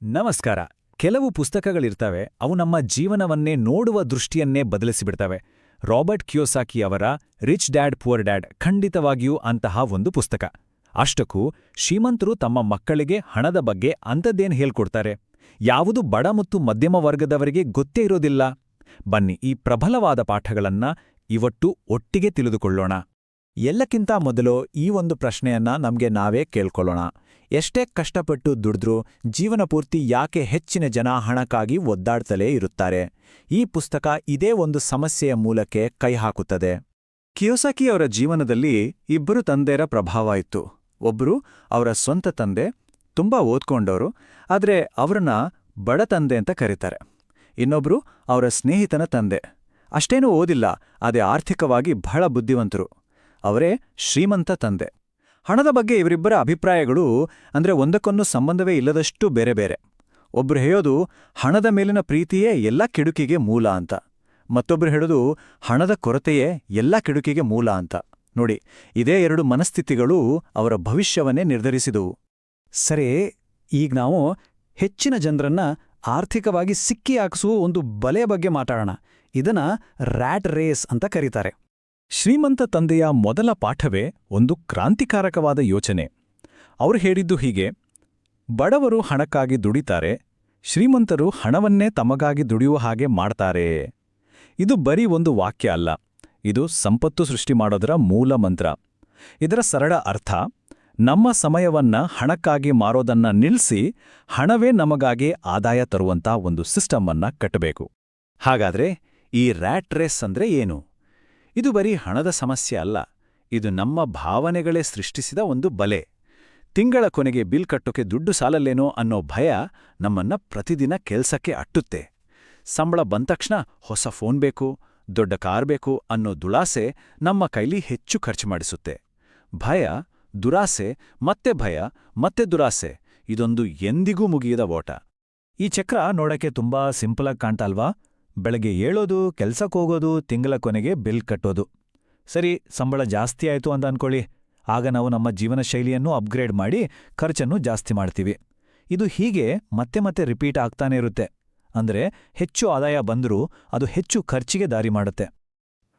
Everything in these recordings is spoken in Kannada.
ನಮಸ್ಕಾರ. ಕೆಲವು ಪುಸ್ತಕಗಳಿರ್ತವೆ, ಅವು ನಮ್ಮ ಜೀವನವನ್ನೇ ನೋಡುವ ದೃಷ್ಟಿಯನ್ನೇ ಬದಲಿಸಿಬಿಡ್ತವೆ. ರಾಬರ್ಟ್ ಕಿಯೋಸಾಕಿ ಅವರ ರಿಚ್ ಡ್ಯಾಡ್ ಪುವರ್ ಡ್ಯಾಡ್ ಖಂಡಿತವಾಗಿಯೂ ಅಂತಹ ಒಂದು ಪುಸ್ತಕ. ಅಷ್ಟಕ್ಕೂ ಶ್ರೀಮಂತರು ತಮ್ಮ ಮಕ್ಕಳಿಗೆ ಹಣದ ಬಗ್ಗೆ ಅಂಥದ್ದೇನು ಹೇಳ್ಕೊಡ್ತಾರೆ? ಯಾವುದು ಬಡ ಮತ್ತು ಮಧ್ಯಮ ವರ್ಗದವರಿಗೆ ಗೊತ್ತೇ ಇರೋದಿಲ್ಲ. ಬನ್ನಿ, ಈ ಪ್ರಬಲವಾದ ಪಾಠಗಳನ್ನ ಇವತ್ತು ಒಟ್ಟಿಗೆ ತಿಳಿದುಕೊಳ್ಳೋಣ. ಎಲ್ಲಕ್ಕಿಂತ ಮೊದಲು ಈ ಒಂದು ಪ್ರಶ್ನೆಯನ್ನ ನಮ್ಗೆ ನಾವೇ ಕೇಳ್ಕೊಳ್ಳೋಣ. ಎಷ್ಟೇ ಕಷ್ಟಪಟ್ಟು ದುಡಿದ್ರೂ ಜೀವನಪೂರ್ತಿ ಯಾಕೆ ಹೆಚ್ಚಿನ ಜನ ಹಣಕ್ಕಾಗಿ ಒದ್ದಾಡ್ತಲೇ ಇರುತ್ತಾರೆ? ಈ ಪುಸ್ತಕ ಇದೇ ಒಂದು ಸಮಸ್ಯೆಯ ಮೂಲಕ್ಕೆ ಕೈ ಹಾಕುತ್ತದೆ. ಕಿಯೋಸಾಕಿ ಅವರ ಜೀವನದಲ್ಲಿ ಇಬ್ಬರು ತಂದೆಯರ ಪ್ರಭಾವ ಇತ್ತು. ಒಬ್ಬರು ಅವರ ಸ್ವಂತ ತಂದೆ, ತುಂಬಾ ಓದ್ಕೊಂಡವರು, ಆದರೆ ಅವರನ್ನ ಬಡ ತಂದೆ ಅಂತ ಕರೀತಾರೆ. ಇನ್ನೊಬ್ರು ಅವರ ಸ್ನೇಹಿತನ ತಂದೆ, ಅಷ್ಟೇನೂ ಓದಿಲ್ಲ, ಅದೇ ಆರ್ಥಿಕವಾಗಿ ಬಹಳ ಬುದ್ಧಿವಂತರು. ಅವರೇ ಶ್ರೀಮಂತ ತಂದೆ. ಹಣದ ಬಗ್ಗೆ ಇವರಿಬ್ಬರ ಅಭಿಪ್ರಾಯಗಳು ಒಂದಕ್ಕೊಂದು ಸಂಬಂಧವೇ ಇಲ್ಲದಷ್ಟು ಬೇರೆ ಬೇರೆ. ಒಬ್ರು ಹೇಳೋದು ಹಣದ ಮೇಲಿನ ಪ್ರೀತಿಯೇ ಎಲ್ಲ ಕೆಡುಕಿಗೆ ಮೂಲ ಅಂತ, ಮತ್ತೊಬ್ರು ಹೇಳೋದು ಹಣದ ಕೊರತೆಯೇ ಎಲ್ಲ ಕೆಡುಕಿಗೆ ಮೂಲ ಅಂತ. ನೋಡಿ, ಇದೇ ಎರಡು ಮನಸ್ಥಿತಿಗಳು ಅವರ ಭವಿಷ್ಯವನ್ನೇ ನಿರ್ಧರಿಸಿದುವು. ಸರಿ, ಈಗ ನಾವು ಹೆಚ್ಚಿನ ಜನರನ್ನ ಆರ್ಥಿಕವಾಗಿ ಸಿಕ್ಕಿ ಹಾಕಿಸುವ ಒಂದು ಬಲೆಯ ಬಗ್ಗೆ ಮಾತಾಡೋಣ. ಇದನ್ನ ರ್ಯಾಟ್ ರೇಸ್ ಅಂತ ಕರೀತಾರೆ. ಶ್ರೀಮಂತ ತಂದೆಯ ಮೊದಲ ಪಾಠವೇ ಒಂದು ಕ್ರಾಂತಿಕಾರಕವಾದ ಯೋಚನೆ. ಅವರು ಹೇಳಿದ್ದು ಹೀಗೆ: ಬಡವರು ಹಣಕ್ಕಾಗಿ ದುಡಿತಾರೆ, ಶ್ರೀಮಂತರು ಹಣವನ್ನೇ ತಮಗಾಗಿ ದುಡಿಯುವ ಹಾಗೆ ಮಾಡ್ತಾರೆ. ಇದು ಬರೀ ಒಂದು ವಾಕ್ಯ ಅಲ್ಲ, ಇದು ಸಂಪತ್ತು ಸೃಷ್ಟಿ ಮಾಡೋದರ ಮೂಲ ಮಂತ್ರ. ಇದರ ಸರಳ ಅರ್ಥ, ನಮ್ಮ ಸಮಯವನ್ನ ಹಣಕ್ಕಾಗಿ ಮಾರೋದನ್ನ ನಿಲ್ಲಿಸಿ ಹಣವೇ ನಮಗಾಗಿ ಆದಾಯ ತರುವಂಥ ಒಂದು ಸಿಸ್ಟಮನ್ನ ಕಟ್ಟಬೇಕು. ಹಾಗಾದ್ರೆ ಈ ರ್ಯಾಟ್ ರೇಸ್ ಅಂದ್ರೆ ಏನು? ಇದು ಬರೀ ಹಣದ ಸಮಸ್ಯೆ ಅಲ್ಲ, ಇದು ನಮ್ಮ ಭಾವನೆಗಳೇ ಸೃಷ್ಟಿಸಿದ ಒಂದು ಬಲೆ. ತಿಂಗಳ ಕೊನೆಗೆ ಬಿಲ್ ಕಟ್ಟೋಕೆ ದುಡ್ಡು ಸಾಲಲ್ಲೇನೋ ಅನ್ನೋ ಭಯ ನಮ್ಮನ್ನ ಪ್ರತಿದಿನ ಕೆಲ್ಸಕ್ಕೆ ಅಟ್ಟುತ್ತೆ. ಸಂಬಳ ಬಂತಕ್ಷಣ ಹೊಸ ಫೋನ್ ಬೇಕು, ದೊಡ್ಡ ಕಾರ್ ಬೇಕು ಅನ್ನೋ ದುಳಾಸೆ ನಮ್ಮ ಕೈಲಿ ಹೆಚ್ಚು ಖರ್ಚು ಮಾಡಿಸುತ್ತೆ. ಭಯ, ದುರಾಸೆ, ಮತ್ತೆ ಭಯ, ಮತ್ತೆ ದುರಾಸೆ, ಇದೊಂದು ಎಂದಿಗೂ ಮುಗಿಯದ ಓಟ. ಈ ಚಕ್ರ ನೋಡಕ್ಕೆ ತುಂಬಾ ಸಿಂಪಲಾಗಿ ಕಾಣ್ತಲ್ವಾ? ಬೆಳಗ್ಗೆ ಏಳೋದು, ಕೆಲ್ಸಕ್ಕೋಗೋದು, ತಿಂಗಳ ಕೊನೆಗೆ ಬಿಲ್ ಕಟ್ಟೋದು. ಸರಿ, ಸಂಬಳ ಜಾಸ್ತಿ ಆಯ್ತು ಅಂತ ಅನ್ಕೊಳ್ಳಿ. ಆಗ ನಾವು ನಮ್ಮ ಜೀವನ ಶೈಲಿಯನ್ನು ಅಪ್ಗ್ರೇಡ್ ಮಾಡಿ ಖರ್ಚನ್ನು ಜಾಸ್ತಿ ಮಾಡ್ತೀವಿ. ಇದು ಹೀಗೆ ಮತ್ತೆ ಮತ್ತೆ ರಿಪೀಟ್ ಆಗ್ತಾನೆ ಇರುತ್ತೆ. ಅಂದ್ರೆ ಹೆಚ್ಚು ಆದಾಯ ಬಂದರೂ ಅದು ಹೆಚ್ಚು ಖರ್ಚಿಗೆ ದಾರಿ ಮಾಡುತ್ತೆ.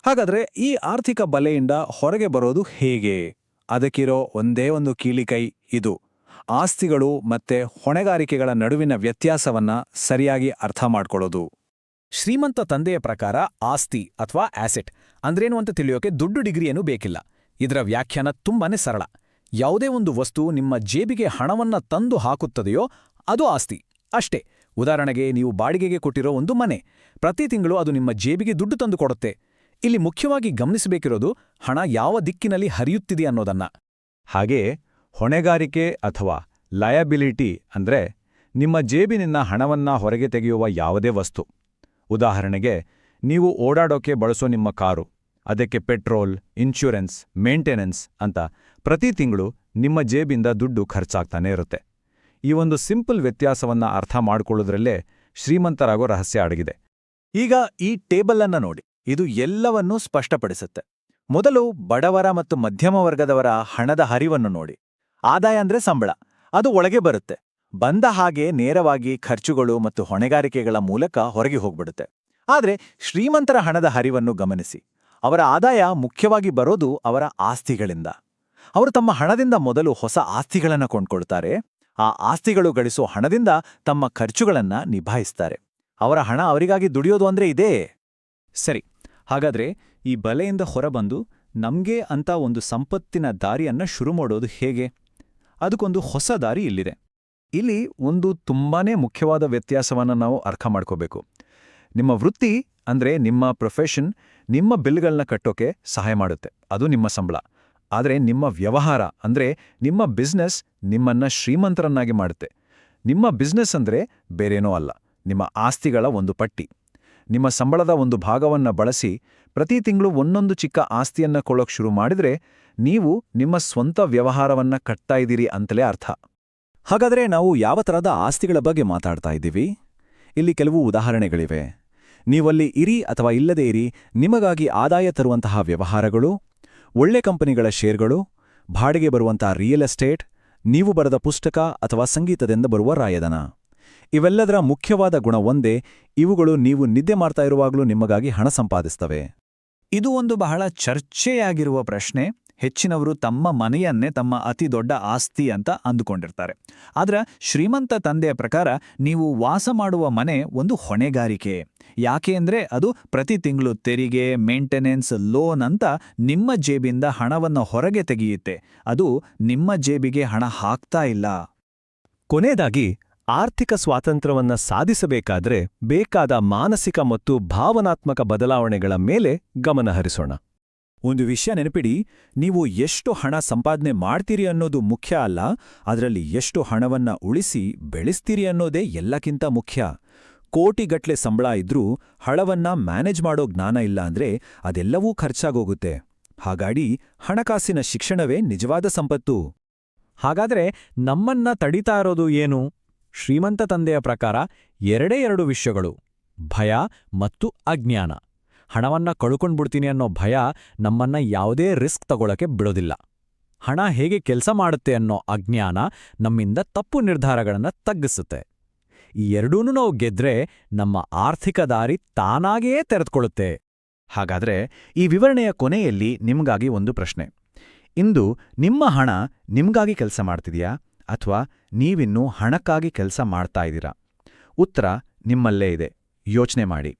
ಹಾಗಾದ್ರೆ ಈ ಆರ್ಥಿಕ ಬಲೆಯಿಂದ ಹೊರಗೆ ಬರೋದು ಹೇಗೆ? ಅದಕ್ಕಿರೋ ಒಂದೇ ಒಂದು ಕೀಲಿಕೈ ಇದು: ಆಸ್ತಿಗಳು ಮತ್ತೆ ಹೊಣೆಗಾರಿಕೆಗಳ ನಡುವಿನ ವ್ಯತ್ಯಾಸವನ್ನ ಸರಿಯಾಗಿ ಅರ್ಥ ಮಾಡ್ಕೊಳ್ಳೋದು. ಶ್ರೀಮಂತ ತಂದೆಯ ಪ್ರಕಾರ ಆಸ್ತಿ ಅಥವಾ ಆಸೆಟ್ ಅಂದ್ರೇನು ಅಂತ ತಿಳಿಯೋಕೆ ದುಡ್ಡು ಡಿಗ್ರಿಯೇನೂ ಬೇಕಿಲ್ಲ. ಇದರ ವ್ಯಾಖ್ಯಾನ ತುಂಬಾನೇ ಸರಳ. ಯಾವುದೇ ಒಂದು ವಸ್ತು ನಿಮ್ಮ ಜೇಬಿಗೆ ಹಣವನ್ನ ತಂದು ಹಾಕುತ್ತದೆಯೋ ಅದು ಆಸ್ತಿ ಅಷ್ಟೇ. ಉದಾಹರಣೆಗೆ, ನೀವು ಬಾಡಿಗೆಗೆ ಕೊಟ್ಟಿರೋ ಒಂದು ಮನೆ, ಪ್ರತಿ ತಿಂಗಳು ಅದು ನಿಮ್ಮ ಜೇಬಿಗೆ ದುಡ್ಡು ತಂದು ಕೊಡುತ್ತೆ. ಇಲ್ಲಿ ಮುಖ್ಯವಾಗಿ ಗಮನಿಸಬೇಕಿರೋದು ಹಣ ಯಾವ ದಿಕ್ಕಿನಲ್ಲಿ ಹರಿಯುತ್ತಿದೆ ಅನ್ನೋದನ್ನ. ಹಾಗೇ ಹೊಣೆಗಾರಿಕೆ ಅಥವಾ ಲಯಬಿಲಿಟಿ ಅಂದ್ರೆ ನಿಮ್ಮ ಜೇಬಿನಿಂದ ಹಣವನ್ನ ಹೊರಗೆ ತೆಗೆಯುವ ಯಾವುದೇ ವಸ್ತು. ಉದಾಹರಣೆಗೆ, ನೀವು ಓಡಾಡೋಕೆ ಬಳಸೋ ನಿಮ್ಮ ಕಾರು, ಅದಕ್ಕೆ ಪೆಟ್ರೋಲ್, ಇನ್ಶೂರೆನ್ಸ್, ಮೇಂಟೆನೆನ್ಸ್ ಅಂತ ಪ್ರತಿ ತಿಂಗಳು ನಿಮ್ಮ ಜೇಬಿಂದ ದುಡ್ಡು ಖರ್ಚಾಗ್ತಾನೆ ಇರುತ್ತೆ. ಈ ಒಂದು ಸಿಂಪಲ್ ವ್ಯತ್ಯಾಸವನ್ನ ಅರ್ಥ ಮಾಡ್ಕೊಳ್ಳೋದ್ರಲ್ಲೇ ಶ್ರೀಮಂತರಾಗೋ ರಹಸ್ಯ ಅಡಗಿದೆ. ಈಗ ಈ ಟೇಬಲ್ ಅನ್ನ ನೋಡಿ, ಇದು ಎಲ್ಲವನ್ನೂ ಸ್ಪಷ್ಟಪಡಿಸುತ್ತೆ. ಮೊದಲು ಬಡವರ ಮತ್ತು ಮಧ್ಯಮ ವರ್ಗದವರ ಹಣದ ಹರಿವನ್ನು ನೋಡಿ. ಆದಾಯ ಅಂದ್ರೆ ಸಂಬಳ, ಅದು ಒಳಗೆ ಬರುತ್ತೆ. ಬಂದ ಹಾಗೆ ನೇರವಾಗಿ ಖರ್ಚುಗಳು ಮತ್ತು ಹೊಣೆಗಾರಿಕೆಗಳ ಮೂಲಕ ಹೊರಗೆ ಹೋಗ್ಬಿಡುತ್ತೆ. ಆದ್ರೆ ಶ್ರೀಮಂತರ ಹಣದ ಹರಿವನ್ನು ಗಮನಿಸಿ. ಅವರ ಆದಾಯ ಮುಖ್ಯವಾಗಿ ಬರೋದು ಅವರ ಆಸ್ತಿಗಳಿಂದ. ಅವರು ತಮ್ಮ ಹಣದಿಂದ ಮೊದಲು ಹೊಸ ಆಸ್ತಿಗಳನ್ನ ಕೊಂಡ್ಕೊಳ್ತಾರೆ. ಆ ಆಸ್ತಿಗಳು ಗಳಿಸೋ ಹಣದಿಂದ ತಮ್ಮ ಖರ್ಚುಗಳನ್ನ ನಿಭಾಯಿಸ್ತಾರೆ. ಅವರ ಹಣ ಅವರಿಗಾಗಿ ದುಡಿಯೋದು ಅಂದ್ರೆ ಇದೇ. ಸರಿ, ಹಾಗಾದ್ರೆ ಈ ಬಲೆಯಿಂದ ಹೊರಬಂದು ನಮ್ಗೆ ಅಂತ ಒಂದು ಸಂಪತ್ತಿನ ದಾರಿಯನ್ನ ಶುರು ಮಾಡೋದು ಹೇಗೆ? ಅದಕ್ಕೊಂದು ಹೊಸ ದಾರಿ ಇಲ್ಲಿದೆ. ಇಲ್ಲಿ ಒಂದು ತುಂಬಾನೇ ಮುಖ್ಯವಾದ ವ್ಯತ್ಯಾಸವನ್ನು ನಾವು ಅರ್ಥ ಮಾಡ್ಕೋಬೇಕು. ನಿಮ್ಮ ವೃತ್ತಿ ಅಂದ್ರೆ ನಿಮ್ಮ ಪ್ರೊಫೆಷನ್ ನಿಮ್ಮ ಬಿಲ್ಗಳನ್ನ ಕಟ್ಟೋಕೆ ಸಹಾಯ ಮಾಡುತ್ತೆ, ಅದು ನಿಮ್ಮ ಸಂಬಳ. ಆದರೆ ನಿಮ್ಮ ವ್ಯವಹಾರ ಅಂದ್ರೆ ನಿಮ್ಮ ಬಿಸ್ನೆಸ್ ನಿಮ್ಮನ್ನ ಶ್ರೀಮಂತರನ್ನಾಗಿ ಮಾಡುತ್ತೆ. ನಿಮ್ಮ ಬಿಸ್ನೆಸ್ ಅಂದ್ರೆ ಬೇರೇನೋ ಅಲ್ಲ, ನಿಮ್ಮ ಆಸ್ತಿಗಳ ಒಂದು ಪಟ್ಟಿ. ನಿಮ್ಮ ಸಂಬಳದ ಒಂದು ಭಾಗವನ್ನ ಬಳಸಿ ಪ್ರತಿ ತಿಂಗಳು ಒಂದೊಂದು ಚಿಕ್ಕ ಆಸ್ತಿಯನ್ನ ಕೊಳ್ಳೋಕ್ ಶುರು ಮಾಡಿದ್ರೆ ನೀವು ನಿಮ್ಮ ಸ್ವಂತ ವ್ಯವಹಾರವನ್ನ ಕಟ್ತಾ ಇದ್ದೀರಿ ಅಂತಲೇ ಅರ್ಥ. ಹಾಗಾದ್ರೆ ನಾವು ಯಾವ ತರಹದ ಆಸ್ತಿಗಳ ಬಗ್ಗೆ ಮಾತಾಡ್ತಾ ಇದ್ದೀವಿ? ಇಲ್ಲಿ ಕೆಲವು ಉದಾಹರಣೆಗಳಿವೆ. ನೀವಲ್ಲಿ ಇರಿ ಅಥವಾ ಇಲ್ಲದೇ ಇರಿ, ನಿಮಗಾಗಿ ಆದಾಯ ತರುವಂತಹ ವ್ಯವಹಾರಗಳು, ಒಳ್ಳೆ ಕಂಪನಿಗಳ ಶೇರ್ಗಳು, ಬಾಡಿಗೆ ಬರುವಂತಹ ರಿಯಲ್ ಎಸ್ಟೇಟ್, ನೀವು ಬರೆದ ಪುಸ್ತಕ ಅಥವಾ ಸಂಗೀತದಿಂದ ಬರುವ ರಾಯಧನ. ಇವೆಲ್ಲದರ ಮುಖ್ಯವಾದ ಗುಣ ಒಂದೇ, ಇವುಗಳು ನೀವು ನಿದ್ದೆ ಮಾಡ್ತಾ ಇರುವಾಗಲೂ ನಿಮಗಾಗಿ ಹಣ ಸಂಪಾದಿಸ್ತವೆ. ಇದು ಒಂದು ಬಹಳ ಚರ್ಚೆಯಾಗಿರುವ ಪ್ರಶ್ನೆ. ಹೆಚ್ಚಿನವರು ತಮ್ಮ ಮನೆಯನ್ನೇ ತಮ್ಮ ಅತಿ ದೊಡ್ಡ ಆಸ್ತಿ ಅಂತ ಅಂದುಕೊಂಡಿರ್ತಾರೆ. ಆದ್ರೆ ಶ್ರೀಮಂತ ತಂದೆಯ ಪ್ರಕಾರ ನೀವು ವಾಸ ಮಾಡುವ ಮನೆ ಒಂದು ಹೊಣೆಗಾರಿಕೆ. ಯಾಕೆ ಅಂದ್ರೆ ಅದು ಪ್ರತಿ ತಿಂಗಳು ತೆರಿಗೆ, ಮೇಂಟೆನೆನ್ಸ್, ಲೋನ್ ಅಂತ ನಿಮ್ಮ ಜೇಬಿಂದ ಹಣವನ್ನು ಹೊರಗೆ ತೆಗೆಯುತ್ತೆ. ಅದು ನಿಮ್ಮ ಜೇಬಿಗೆ ಹಣ ಹಾಕ್ತಾ ಇಲ್ಲ. ಕೊನೆಯದಾಗಿ, ಆರ್ಥಿಕ ಸ್ವಾತಂತ್ರ್ಯವನ್ನ ಸಾಧಿಸಬೇಕಾದ್ರೆ ಬೇಕಾದ ಮಾನಸಿಕ ಮತ್ತು ಭಾವನಾತ್ಮಕ ಬದಲಾವಣೆಗಳ ಮೇಲೆ ಗಮನ ಹರಿಸೋಣ. ಒಂದು ವಿಷಯ ನೆನಪಿಡಿ, ನೀವು ಎಷ್ಟು ಹಣ ಸಂಪಾದನೆ ಮಾಡ್ತೀರಿ ಅನ್ನೋದು ಮುಖ್ಯ ಅಲ್ಲ, ಅದರಲ್ಲಿ ಎಷ್ಟು ಹಣವನ್ನ ಉಳಿಸಿ ಬೆಳೆಸ್ತೀರಿ ಅನ್ನೋದೇ ಎಲ್ಲಕ್ಕಿಂತ ಮುಖ್ಯ. ಕೋಟಿಗಟ್ಲೆ ಸಂಬಳ ಇದ್ರೂ ಹಣವನ್ನ ಮ್ಯಾನೇಜ್ ಮಾಡೋ ಜ್ಞಾನ ಇಲ್ಲ ಅಂದ್ರೆ ಅದೆಲ್ಲವೂ ಖರ್ಚಾಗೋಗುತ್ತೆ. ಹಾಗಾಗಿ ಹಣಕಾಸಿನ ಶಿಕ್ಷಣವೇ ನಿಜವಾದ ಸಂಪತ್ತು. ಹಾಗಾದ್ರೆ ನಮ್ಮನ್ನ ತಡೀತಾ ಇರೋದು ಏನು? ಶ್ರೀಮಂತ ತಂದೆಯ ಪ್ರಕಾರ ಎರಡು ವಿಷಯಗಳು: ಭಯ ಮತ್ತು ಅಜ್ಞಾನ. ಹಣವನ್ನ ಕಳ್ಕೊಂಡ್ಬಿಡ್ತೀನಿ ಅನ್ನೋ ಭಯ ನಮ್ಮನ್ನ ಯಾವುದೇ ರಿಸ್ಕ್ ತಗೊಳಕ್ಕೆ ಬಿಡೋದಿಲ್ಲ. ಹಣ ಹೇಗೆ ಕೆಲಸ ಮಾಡುತ್ತೆ ಅನ್ನೋ ಅಜ್ಞಾನ ನಮ್ಮಿಂದ ತಪ್ಪು ನಿರ್ಧಾರಗಳನ್ನ ತಗ್ಗಿಸುತ್ತೆ. ಈ ಎರಡೂನು ನಾವು ಗೆದ್ರೆ ನಮ್ಮ ಆರ್ಥಿಕ ದಾರಿ ತಾನಾಗಿಯೇ ತೆರೆದುಕೊಳ್ಳುತ್ತೆ. ಹಾಗಾದ್ರೆ ಈ ವಿವರಣೆಯ ಕೊನೆಯಲ್ಲಿ ನಿಮ್ಗಾಗಿ ಒಂದು ಪ್ರಶ್ನೆ. ಇಂದು ನಿಮ್ಮ ಹಣ ನಿಮ್ಗಾಗಿ ಕೆಲಸ ಮಾಡ್ತಿದೆಯಾ ಅಥವಾ ನೀವಿನ್ನೂ ಹಣಕ್ಕಾಗಿ ಕೆಲಸ ಮಾಡ್ತಾ ಇದ್ದೀರಾ? ಉತ್ತರ ನಿಮ್ಮಲ್ಲೇ ಇದೆ. ಯೋಚನೆ ಮಾಡಿ.